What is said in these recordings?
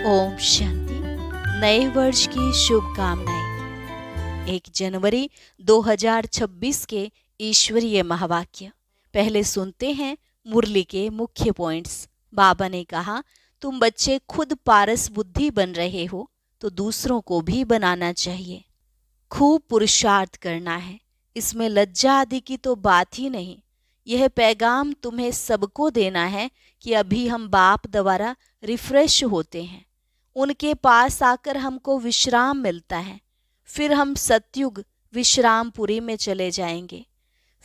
ओम शांति। नए वर्ष की शुभकामनाएं। 1 जनवरी 2026 के ईश्वरीय महावाक्य। पहले सुनते हैं मुरली के मुख्य पॉइंट्स। बाबा ने कहा, तुम बच्चे खुद पारस बुद्धि बन रहे हो तो दूसरों को भी बनाना चाहिए। खूब पुरुषार्थ करना है, इसमें लज्जा आदि की तो बात ही नहीं। यह पैगाम तुम्हें सबको देना है कि अभी हम बाप द्वारा रिफ्रेश होते हैं, उनके पास आकर हमको विश्राम मिलता है। फिर हम सतयुग विश्रामपुरी में चले जाएंगे।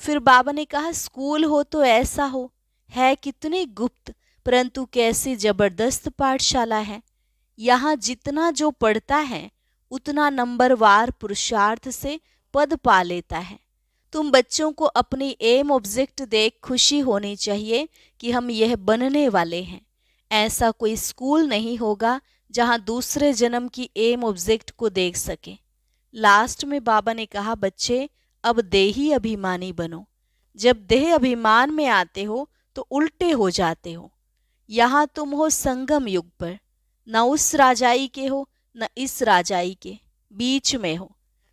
फिर बाबा ने कहा, स्कूल हो तो ऐसा हो, है कितनी गुप्त परंतु कैसी जबरदस्त पाठशाला है। यहाँ जितना जो पढ़ता है उतना नंबरवार पुरुषार्थ से पद पा लेता है। तुम बच्चों को अपनी एम ऑब्जेक्ट देख खुशी होनी चाहिए कि हम यह बनने वाले हैं। ऐसा कोई स्कूल नहीं होगा जहाँ दूसरे जन्म की एम ऑब्जेक्ट को देख सके। लास्ट में बाबा ने कहा, बच्चे अब देही अभिमानी बनो। जब देह अभिमान में आते हो तो उल्टे हो जाते हो। यहाँ तुम हो संगम युग पर, न उस राजाई के हो न इस राजाई के, बीच में हो।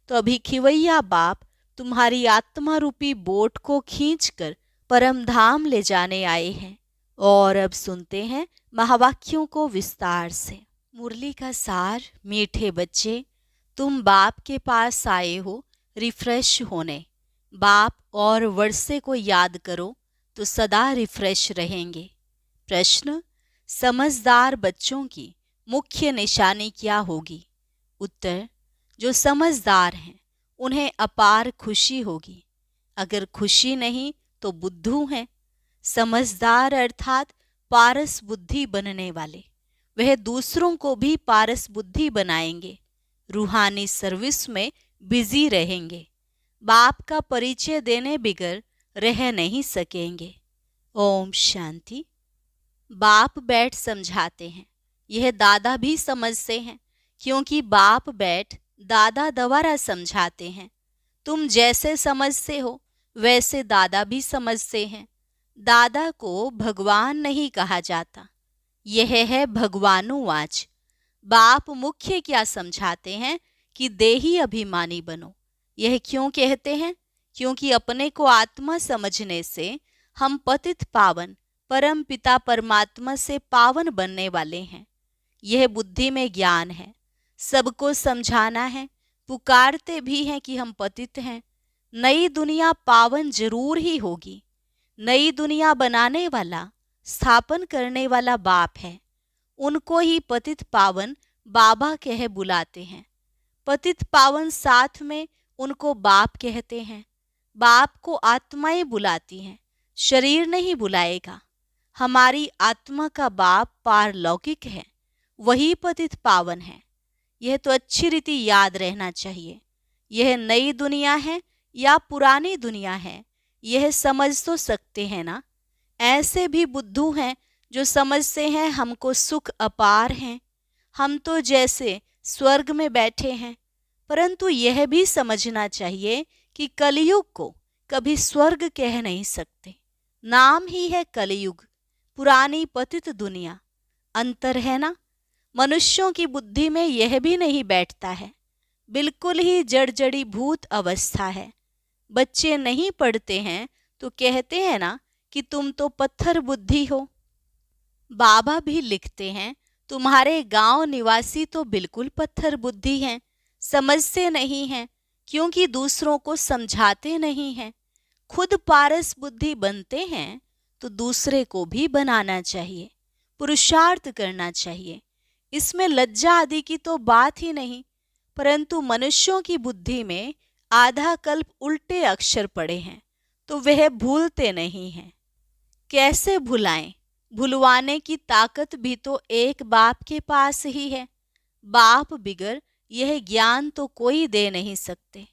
तो अभी खिवैया बाप तुम्हारी आत्मा रूपी बोट को खींचकर परम धाम ले जाने आए हैं। और अब सुनते हैं महावाक्यों को विस्तार से। मुरली का सार। मीठे बच्चे, तुम बाप के पास आए हो रिफ्रेश होने। बाप और वर्षे को याद करो तो सदा रिफ्रेश रहेंगे। प्रश्न, समझदार बच्चों की मुख्य निशानी क्या होगी? उत्तर, जो समझदार हैं उन्हें अपार खुशी होगी। अगर खुशी नहीं तो बुद्धू हैं। समझदार अर्थात पारस बुद्धि बनने वाले, वह दूसरों को भी पारस बुद्धि बनाएंगे। रूहानी सर्विस में बिजी रहेंगे। बाप का परिचय देने बिगर रह नहीं सकेंगे। ओम शांति। बाप बैठ समझाते हैं, यह दादा भी समझते हैं, क्योंकि बाप बैठ दादा द्वारा समझाते हैं। तुम जैसे समझते हो वैसे दादा भी समझते हैं। दादा को भगवान नहीं कहा जाता, यह है भगवानुवाच। बाप मुख्य क्या समझाते हैं कि देही अभिमानी बनो। यह क्यों कहते हैं? क्योंकि अपने को आत्मा समझने से हम पतित पावन परम पिता परमात्मा से पावन बनने वाले हैं। यह बुद्धि में ज्ञान है। सबको समझाना है, पुकारते भी हैं कि हम पतित हैं। नई दुनिया पावन जरूर ही होगी। नई दुनिया बनाने वाला, स्थापन करने वाला बाप है। उनको ही पतित पावन बाबा कह बुलाते हैं। पतित पावन साथ में उनको बाप कहते हैं। बाप को आत्माएं बुलाती हैं, शरीर नहीं बुलाएगा। हमारी आत्मा का बाप पारलौकिक है, वही पतित पावन है। यह तो अच्छी रीति याद रहना चाहिए। यह नई दुनिया है या पुरानी दुनिया है, यह समझ तो सकते हैं ना। ऐसे भी बुद्धू हैं जो समझते हैं हमको सुख अपार हैं, हम तो जैसे स्वर्ग में बैठे हैं। परंतु यह भी समझना चाहिए कि कलयुग को कभी स्वर्ग कह नहीं सकते। नाम ही है कलयुग, पुरानी पतित दुनिया। अंतर है ना। मनुष्यों की बुद्धि में यह भी नहीं बैठता है। बिल्कुल ही जड़जड़ी भूत अवस्था है। बच्चे नहीं पढ़ते हैं तो कहते हैं ना कि तुम तो पत्थर बुद्धि हो। बाबा भी लिखते हैं, तुम्हारे गांव निवासी तो बिल्कुल पत्थर बुद्धि हैं, समझते नहीं हैं, क्योंकि दूसरों को समझाते नहीं हैं। खुद पारस बुद्धि बनते हैं तो दूसरे को भी बनाना चाहिए, पुरुषार्थ करना चाहिए। इसमें लज्जा आदि की तो बात ही नहीं। परंतु मनुष्यों की बुद्धि में आधा कल्प उल्टे अक्षर पड़े हैं तो वह भूलते नहीं हैं। कैसे भुलाएं? भुलवाने की ताकत भी तो एक बाप के पास ही है। बाप बिगर यह ज्ञान तो कोई दे नहीं सकते।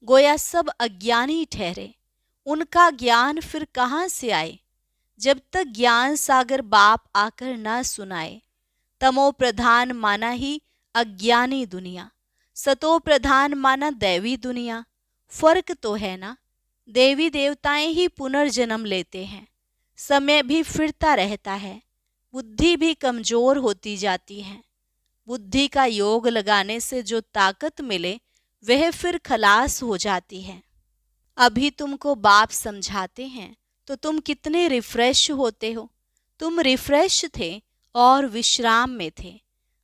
गोया सब अज्ञानी ठहरे। उनका ज्ञान फिर कहाँ से आए? जब तक ज्ञान सागर बाप आकर ना सुनाए। तमो प्रधान माना ही अज्ञानी दुनिया, सतो प्रधान माना दैवी दुनिया। फर्क तो है ना। देवी देवताएं ही पुनर्जन्म लेते हैं, समय भी फिरता रहता है, बुद्धि भी कमजोर होती जाती है। बुद्धि का योग लगाने से जो ताकत मिले वह फिर खलास हो जाती है। अभी तुमको बाप समझाते हैं तो तुम कितने रिफ्रेश होते हो। तुम रिफ्रेश थे और विश्राम में थे।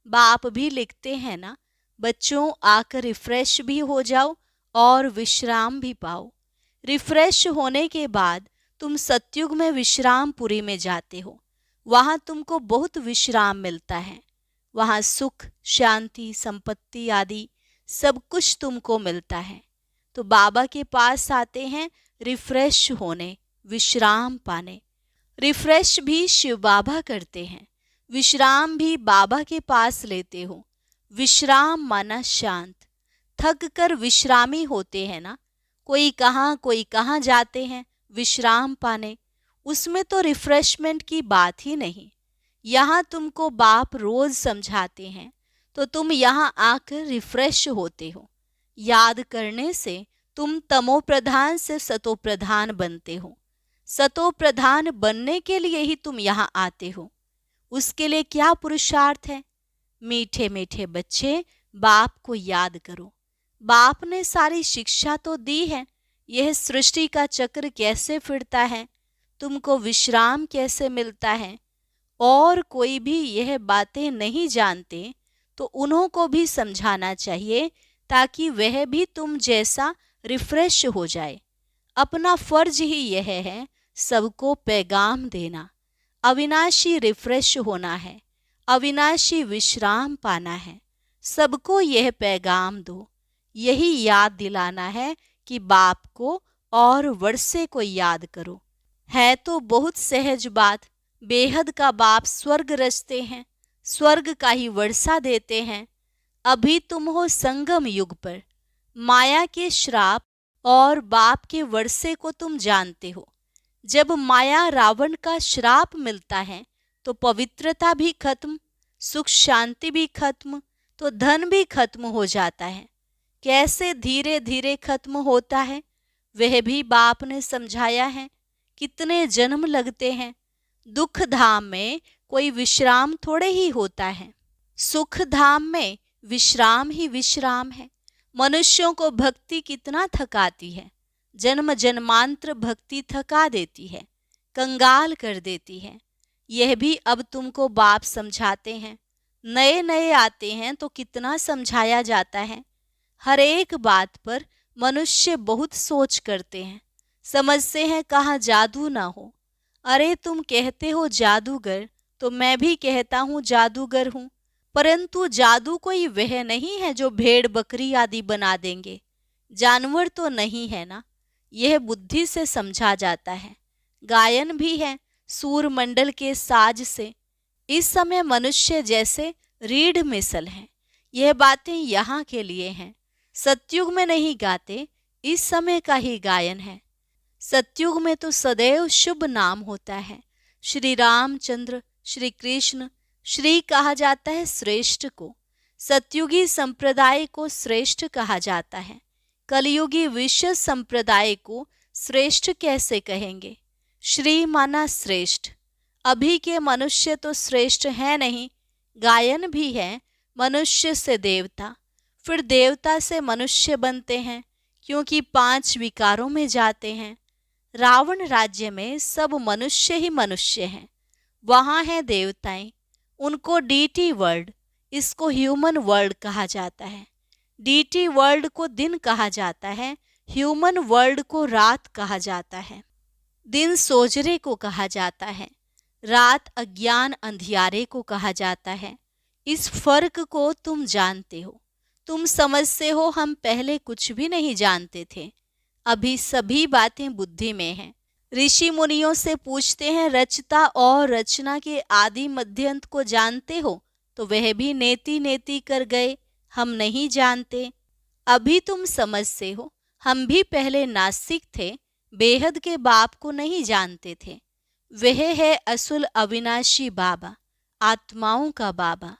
बाप भी लिखते हैं ना, बच्चों आकर रिफ्रेश भी हो जाओ और विश्राम भी पाओ। रिफ्रेश होने के बाद तुम सतयुग में विश्रामपुरी में जाते हो। वहाँ तुमको बहुत विश्राम मिलता है। वहाँ सुख, शांति, संपत्ति आदि सब कुछ तुमको मिलता है। तो बाबा के पास आते हैं रिफ्रेश होने, विश्राम पाने। रिफ्रेश भी शिव बाबा करते हैं, विश्राम भी बाबा के पास लेते हो। विश्राम माना शांत। थक कर विश्रामी होते हैं ना, कोई कहाँ जाते हैं विश्राम पाने। उसमें तो रिफ्रेशमेंट की बात ही नहीं। यहाँ तुमको बाप रोज समझाते हैं तो तुम यहाँ आकर रिफ्रेश होते हो। याद करने से तुम तमो प्रधान से सतो प्रधान बनते हो। सतो प्रधान बनने के लिए ही तुम यहाँ आते हो। उसके लिए क्या पुरुषार्थ है? मीठे मीठे बच्चे, बाप को याद करो। बाप ने सारी शिक्षा तो दी है। यह सृष्टि का चक्र कैसे फिरता है, तुमको विश्राम कैसे मिलता है, और कोई भी यह बातें नहीं जानते तो उन्हों को भी समझाना चाहिए ताकि वह भी तुम जैसा रिफ्रेश हो जाए। अपना फर्ज ही यह है सबको पैगाम देना। अविनाशी रिफ्रेश होना है, अविनाशी विश्राम पाना है। सबको यह पैगाम दो। यही याद दिलाना है कि बाप को और वर्षे को याद करो। है तो बहुत सहज बात। बेहद का बाप स्वर्ग रचते हैं, स्वर्ग का ही वर्षा देते हैं। अभी तुम हो संगम युग पर। माया के श्राप और बाप के वर्षे को तुम जानते हो। जब माया रावण का श्राप मिलता है तो पवित्रता भी खत्म, सुख शांति भी खत्म, तो धन भी खत्म हो जाता है। कैसे धीरे धीरे खत्म होता है वह भी बाप ने समझाया है। कितने जन्म लगते हैं। दुख धाम में कोई विश्राम थोड़े ही होता है। सुख धाम में विश्राम ही विश्राम है। मनुष्यों को भक्ति कितना थकाती है। जन्म जन्मांतर भक्ति थका देती है, कंगाल कर देती है। यह भी अब तुमको बाप समझाते हैं। नए नए आते हैं तो कितना समझाया जाता है। हर एक बात पर मनुष्य बहुत सोच करते हैं, समझते हैं कहाँ जादू ना हो। अरे तुम कहते हो जादूगर, तो मैं भी कहता हूँ जादूगर हूँ। परंतु जादू कोई वह नहीं है जो भेड़ बकरी आदि बना देंगे। जानवर तो नहीं है ना, यह बुद्धि से समझा जाता है। गायन भी है सूर मंडल के साज से। इस समय मनुष्य जैसे रीढ़ मिसल हैं। यह बातें यहाँ के लिए हैं। सतयुग में नहीं गाते, इस समय का ही गायन है। सतयुग में तो सदैव शुभ नाम होता है। श्री रामचंद्र, श्री कृष्ण, श्री कहा जाता है श्रेष्ठ को। सतयुगी संप्रदाय को श्रेष्ठ कहा जाता है। कलयुगी विश्व संप्रदाय को श्रेष्ठ कैसे कहेंगे? श्री माना श्रेष्ठ। अभी के मनुष्य तो श्रेष्ठ है नहीं। गायन भी है मनुष्य से देवता, फिर देवता से मनुष्य बनते हैं, क्योंकि 5 विकारों में जाते हैं। रावण राज्य में सब मनुष्य ही मनुष्य हैं। वहाँ हैं देवताएं, उनको डीटी वर्ल्ड, इसको ह्यूमन वर्ल्ड कहा जाता है। डीटी वर्ल्ड को दिन कहा जाता है, ह्यूमन वर्ल्ड को रात कहा जाता है। दिन सोजरे को कहा जाता है, रात अज्ञान अंधियारे को कहा जाता है। इस फर्क को तुम जानते हो। तुम समझते हो हम पहले कुछ भी नहीं जानते थे। अभी सभी बातें बुद्धि में हैं। ऋषि मुनियों से पूछते हैं रचता और रचना के आदि मध्यंत को जानते हो, तो वह भी नेति नेति कर गए, हम नहीं जानते। अभी तुम समझते हो हम भी पहले नास्तिक थे, बेहद के बाप को नहीं जानते थे। वह है असुल अविनाशी बाबा, आत्माओं का बाबा।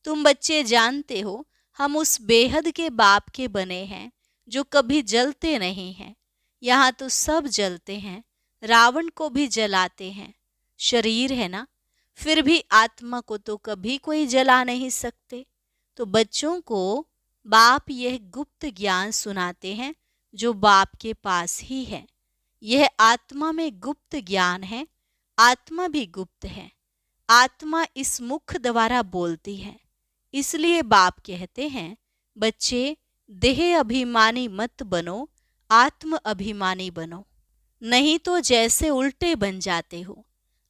तुम बच्चे जानते हो हम उस बेहद के बाप के बने हैं जो कभी जलते नहीं हैं। यहाँ तो सब जलते हैं, रावण को भी जलाते हैं। शरीर है ना, फिर भी आत्मा को तो कभी कोई जला नहीं सकते। तो बच्चों को बाप यह गुप्त ज्ञान सुनाते हैं जो बाप के पास ही है। यह आत्मा में गुप्त ज्ञान है। आत्मा भी गुप्त है। आत्मा इस मुख द्वारा बोलती है। इसलिए बाप कहते हैं, बच्चे देह अभिमानी मत बनो, आत्म अभिमानी बनो, नहीं तो जैसे उल्टे बन जाते हो,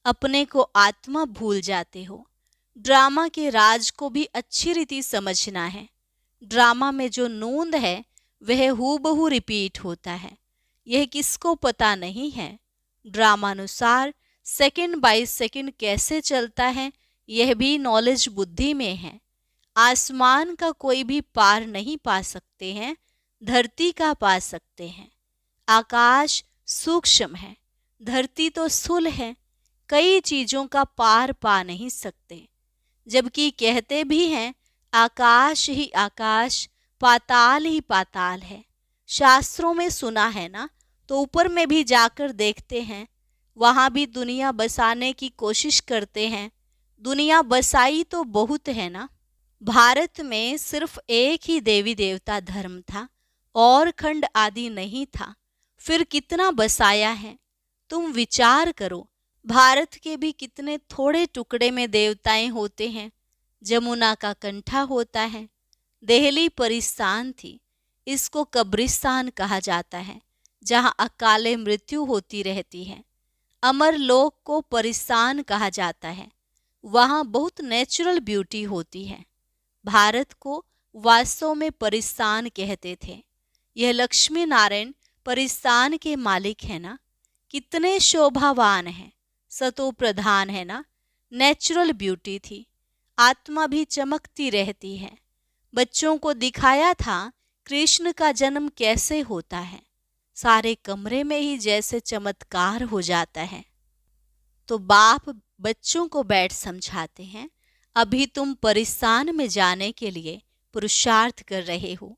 अपने को आत्मा भूल जाते हो। ड्रामा के राज को भी अच्छी रीति समझना है। ड्रामा में जो नोंद है वह हूबहू रिपीट होता है। यह किसको पता नहीं है। ड्रामानुसार सेकंड बाय सेकंड कैसे चलता है, यह भी नॉलेज बुद्धि में है। आसमान का कोई भी पार नहीं पा सकते हैं, धरती का पा सकते हैं। आकाश सूक्ष्म है, धरती तो स्थूल है, कई चीजों का पार पा नहीं सकते। जबकि कहते भी हैं आकाश ही आकाश, पाताल ही पाताल है। शास्त्रों में सुना है ना, तो ऊपर में भी जाकर देखते हैं, वहां भी दुनिया बसाने की कोशिश करते हैं। दुनिया बसाई तो बहुत है ना। भारत में सिर्फ एक ही देवी देवता धर्म था और खंड आदि नहीं था, फिर कितना बसाया है। तुम विचार करो, भारत के भी कितने थोड़े टुकड़े में देवताएं होते हैं। जमुना का कंठा होता है। देहली परिस्तान थी, इसको कब्रिस्तान कहा जाता है, जहां अकाले मृत्यु होती रहती है। अमर लोक को परिस्तान कहा जाता है, वहां बहुत नेचुरल ब्यूटी होती है। भारत को वास्तव में परिस्तान कहते थे। यह लक्ष्मी नारायण परिस्तान के मालिक है ना। कितने शोभावान हैं, सतो प्रधान है ना। नेचुरल ब्यूटी थी। आत्मा भी चमकती रहती है। बच्चों को दिखाया था कृष्ण का जन्म कैसे होता है। सारे कमरे में ही जैसे चमत्कार हो जाता है। तो बाप बच्चों को बैठ समझाते हैं, अभी तुम परिस्तान में जाने के लिए पुरुषार्थ कर रहे हो।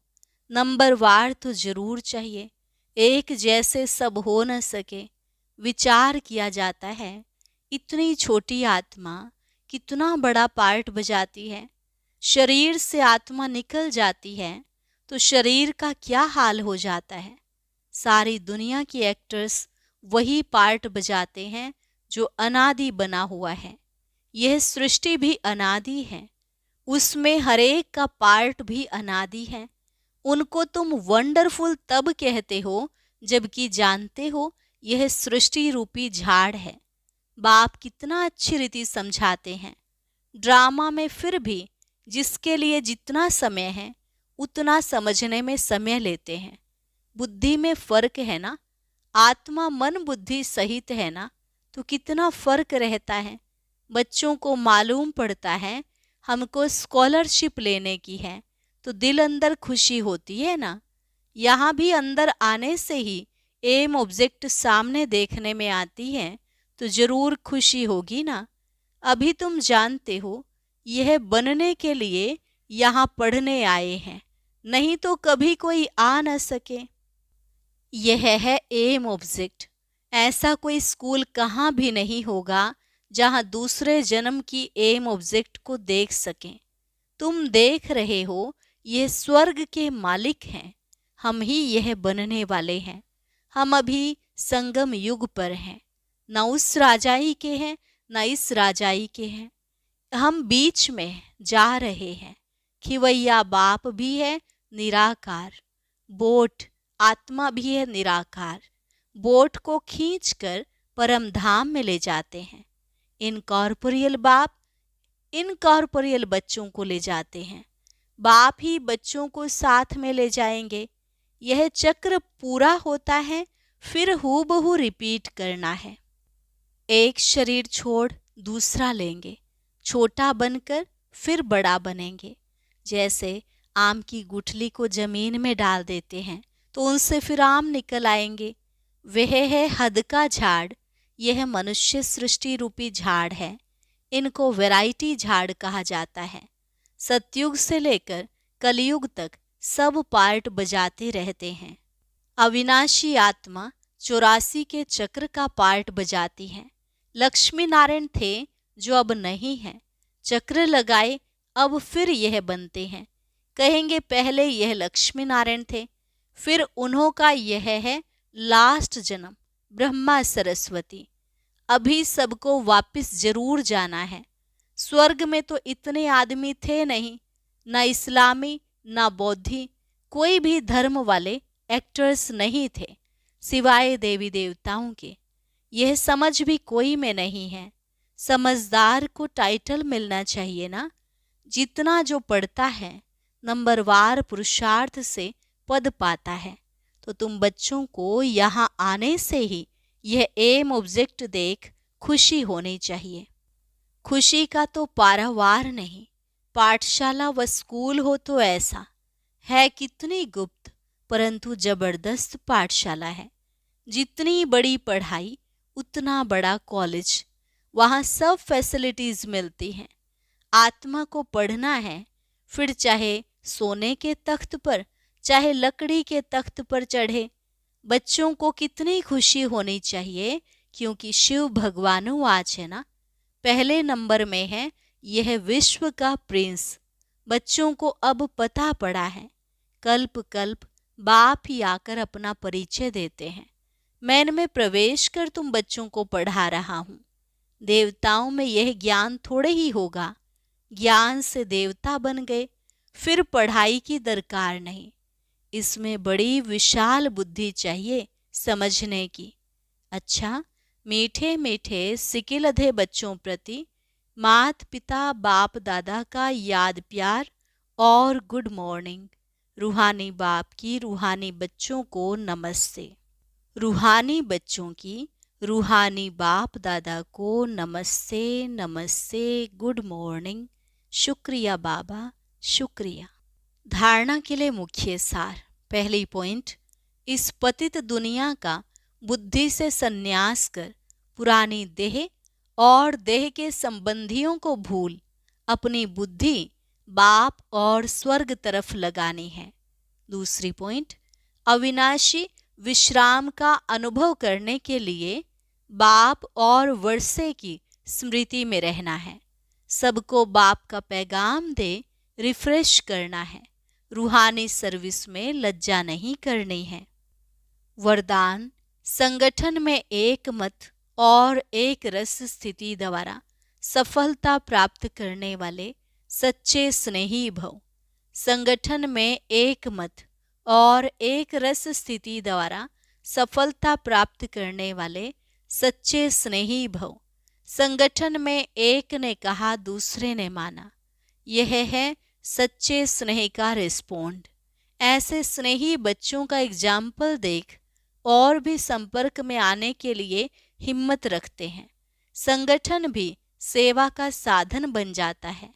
नंबरवार तो जरूर चाहिए, एक जैसे सब हो न सके। विचार किया जाता है, इतनी छोटी आत्मा कितना बड़ा पार्ट बजाती है। शरीर से आत्मा निकल जाती है तो शरीर का क्या हाल हो जाता है। सारी दुनिया की एक्टर्स वही पार्ट बजाते हैं जो अनादि बना हुआ है। यह सृष्टि भी अनादि है, उसमें हर एक का पार्ट भी अनादि है। उनको तुम वंडरफुल तब कहते हो जबकि जानते हो यह सृष्टि रूपी झाड़ है। बाप कितना अच्छी रीति समझाते हैं। ड्रामा में फिर भी जिसके लिए जितना समय है उतना समझने में समय लेते हैं। बुद्धि में फर्क है ना। आत्मा मन बुद्धि सहित है ना, तो कितना फर्क रहता है। बच्चों को मालूम पड़ता है हमको स्कॉलरशिप लेने की है, तो दिल अंदर खुशी होती है ना। यहाँ भी अंदर आने से ही एम ऑब्जेक्ट सामने देखने में आती है तो जरूर खुशी होगी ना। अभी तुम जानते हो यह बनने के लिए यहाँ पढ़ने आए हैं, नहीं तो कभी कोई आ न सके। यह है एम ऑब्जेक्ट। ऐसा कोई स्कूल कहाँ भी नहीं होगा जहाँ दूसरे जन्म की एम ऑब्जेक्ट को देख सकें। तुम देख रहे हो ये स्वर्ग के मालिक हैं, हम ही यह बनने वाले हैं। हम अभी संगम युग पर हैं, न उस राजाई के हैं न इस राजाई के हैं। हम बीच में जा रहे हैं। खिवैया बाप भी है निराकार, बोट आत्मा भी है निराकार। बोट को खींचकर परम धाम में ले जाते हैं। इनकॉर्पोरियल बाप इनकॉर्पोरियल बच्चों को ले जाते हैं। बाप ही बच्चों को साथ में ले जाएंगे। यह चक्र पूरा होता है, फिर हूबहू रिपीट करना है। एक शरीर छोड़ दूसरा लेंगे, छोटा बनकर फिर बड़ा बनेंगे। जैसे आम की गुठली को जमीन में डाल देते हैं तो उनसे फिर आम निकल आएंगे। वह है हद का झाड़। यह मनुष्य सृष्टि रूपी झाड़ है। इनको वैरायटी झाड़ कहा जाता है। सतयुग से लेकर कलयुग तक सब पार्ट बजाते रहते हैं। अविनाशी आत्मा 84 के चक्र का पार्ट बजाती है। लक्ष्मी नारायण थे जो अब नहीं है। चक्र लगाए अब फिर यह बनते हैं। कहेंगे पहले यह लक्ष्मी नारायण थे, फिर उन्हों का यह है लास्ट जन्म ब्रह्मा सरस्वती। अभी सबको वापस जरूर जाना है। स्वर्ग में तो इतने आदमी थे नहीं, ना इस्लामी ना बौद्धि, कोई भी धर्म वाले एक्टर्स नहीं थे सिवाय देवी देवताओं के। यह समझ भी कोई में नहीं है। समझदार को टाइटल मिलना चाहिए ना। जितना जो पढ़ता है नंबरवार पुरुषार्थ से पद पाता है। तो तुम बच्चों को यहाँ आने से ही यह एम ऑब्जेक्ट देख खुशी होनी चाहिए। खुशी का तो पारावार नहीं। पाठशाला व स्कूल हो तो ऐसा है, कितनी गुप्त परंतु जबरदस्त पाठशाला है। जितनी बड़ी पढ़ाई उतना बड़ा कॉलेज। वहाँ सब फैसिलिटीज मिलती हैं। आत्मा को पढ़ना है, फिर चाहे सोने के तख्त पर चाहे लकड़ी के तख्त पर चढ़े। बच्चों को कितनी खुशी होनी चाहिए, क्योंकि शिव भगवानु आज है ना, पहले नंबर में है यह विश्व का प्रिंस। बच्चों को अब पता पड़ा है। कल्प कल्प बाप ही आकर अपना परिचय देते हैं। मैं इनमें प्रवेश कर तुम बच्चों को पढ़ा रहा हूँ। देवताओं में यह ज्ञान थोड़े ही होगा। ज्ञान से देवता बन गए, फिर पढ़ाई की दरकार नहीं। इसमें बड़ी विशाल बुद्धि चाहिए समझने की। अच्छा, मीठे मीठे सिकिलधे बच्चों प्रति मात पिता बाप दादा का याद प्यार और गुड मॉर्निंग। रूहानी बाप की रूहानी बच्चों को नमस्ते। रूहानी बच्चों की रूहानी बाप दादा को नमस्ते नमस्ते, गुड मॉर्निंग। शुक्रिया बाबा, शुक्रिया। धारणा के लिए मुख्य सार। पहली पॉइंट, इस पतित दुनिया का बुद्धि से संन्यास कर पुरानी देह और देह के संबंधियों को भूल अपनी बुद्धि बाप और स्वर्ग तरफ लगानी है। दूसरी पॉइंट, अविनाशी विश्राम का अनुभव करने के लिए बाप और वर्षे की स्मृति में रहना है। सबको बाप का पैगाम दे रिफ्रेश करना है। रूहानी सर्विस में लज्जा नहीं करनी है। वरदान, संगठन में एक मत और एक रस स्थिति द्वारा सफलता प्राप्त करने वाले सच्चे स्नेही भव। संगठन में एक मत और एक रस स्थिति द्वारा सफलता प्राप्त करने वाले सच्चे स्नेही भव। संगठन में एक ने कहा, दूसरे ने माना। यह है सच्चे स्नेह का रिस्पोंड। ऐसे स्नेही बच्चों का एग्जाम्पल देख और भी संपर्क में आने के लिए हिम्मत रखते हैं। संगठन भी सेवा का साधन बन जाता है।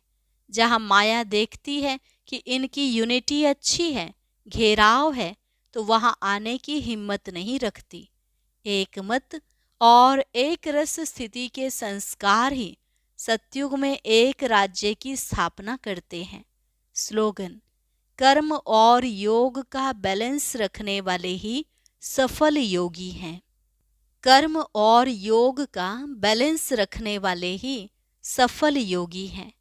जहाँ माया देखती है कि इनकी यूनिटी अच्छी है, घेराव है, तो वहाँ आने की हिम्मत नहीं रखती। एक मत और एक रस स्थिति के संस्कार ही सतयुग में एक राज्य की स्थापना करते हैं। स्लोगन, कर्म और योग का बैलेंस रखने वाले ही सफल योगी हैं। कर्म और योग का बैलेंस रखने वाले ही सफल योगी हैं।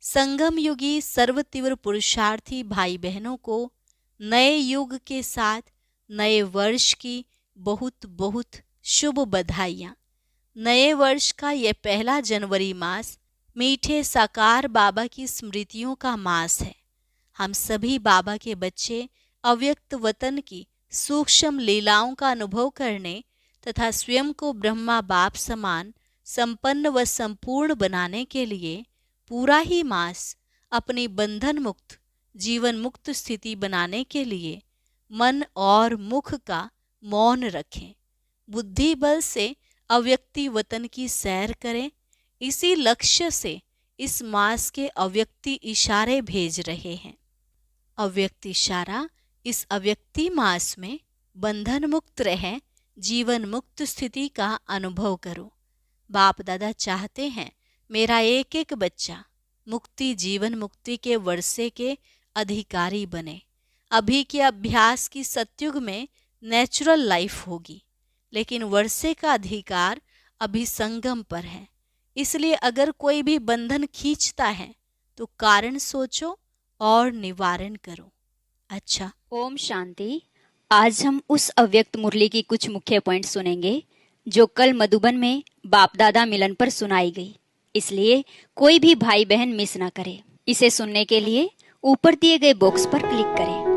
संगम युगी सर्वतीव्र पुरुषार्थी भाई बहनों को नए युग के साथ नए वर्ष की बहुत बहुत शुभ बधाइयाँ। नए वर्ष का यह पहला जनवरी मास मीठे साकार बाबा की स्मृतियों का मास है। हम सभी बाबा के बच्चे अव्यक्त वतन की सूक्ष्म लीलाओं का अनुभव करने तथा स्वयं को ब्रह्मा बाप समान संपन्न व संपूर्ण बनाने के लिए पूरा ही मास अपनी बंधन मुक्त जीवन मुक्त स्थिति बनाने के लिए मन और मुख का मौन रखें। बुद्धि बल से अव्यक्ति वतन की सैर करें। इसी लक्ष्य से इस मास के अव्यक्ति इशारे भेज रहे हैं। अव्यक्त इशारा, इस अव्यक्ति मास में बंधन मुक्त रहें, जीवन मुक्त स्थिति का अनुभव करो। बाप दादा चाहते हैं मेरा एक एक बच्चा मुक्ति जीवन मुक्ति के वर्षे के अधिकारी बने। अभी के अभ्यास की सतयुग में नेचुरल लाइफ होगी, लेकिन वर्षे का अधिकार अभी संगम पर है। इसलिए अगर कोई भी बंधन खींचता है तो कारण सोचो और निवारण करो। अच्छा, ओम शांति। आज हम उस अव्यक्त मुरली की कुछ मुख्य पॉइंट सुनेंगे जो कल मधुबन में बाप दादा मिलन पर सुनाई गई। इसलिए कोई भी भाई बहन मिस ना करे। इसे सुनने के लिए ऊपर दिए गए बॉक्स पर क्लिक करें।